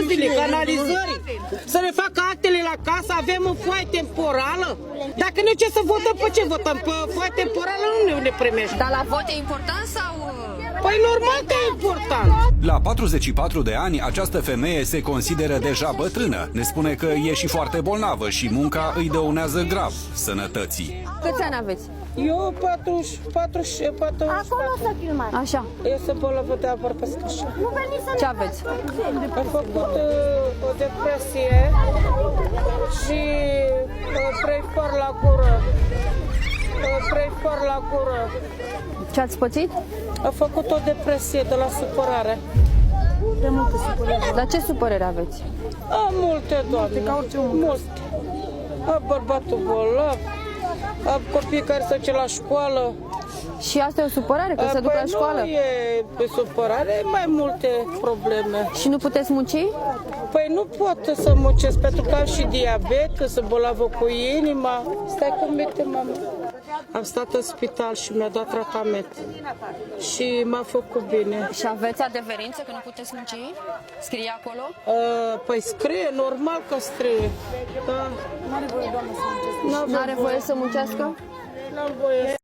navele, canalizări, să ne facă actele la casă, avem o foaie temporală. Dacă nu, ce să votăm? Pe ce votăm? Pe foaie temporală nu ne primești. Dar la vot e important sau... Păi normal că e important. La 44 de ani, această femeie se consideră deja bătrână. Ne spune că e și foarte bolnavă și munca îi dăunează grav sănătății. Câți ani aveți? Eu 40. Acolo să filmați. Așa. Eu sunt bolnavă de apăr pe scășă. Nu veniți să Ce aveți? Am făcut o depresie și preifor la gură. Preifor la gură. Ce ați pățit? Am făcut o depresie de la supărare. de multă supărare. Dar ce supărări aveți? Am multe, doamne, multe. Am bărbatul bolnav, am copii care se duce la școală. Și asta e o supărare, că se duc la școală? Nu e supărare, e mai multe probleme. Și nu puteți munci? Păi nu pot să muncesc pentru că am și diabet, că sunt bolnavă cu inima. Stai că mete, mama. Am stat în spital și mi-a dat tratament și m-a făcut bine. Și aveți adeverință că nu puteți munci? Scrie acolo? Păi scrie, normal că scrie. Da. Nu are voie să muncească? N-am voie.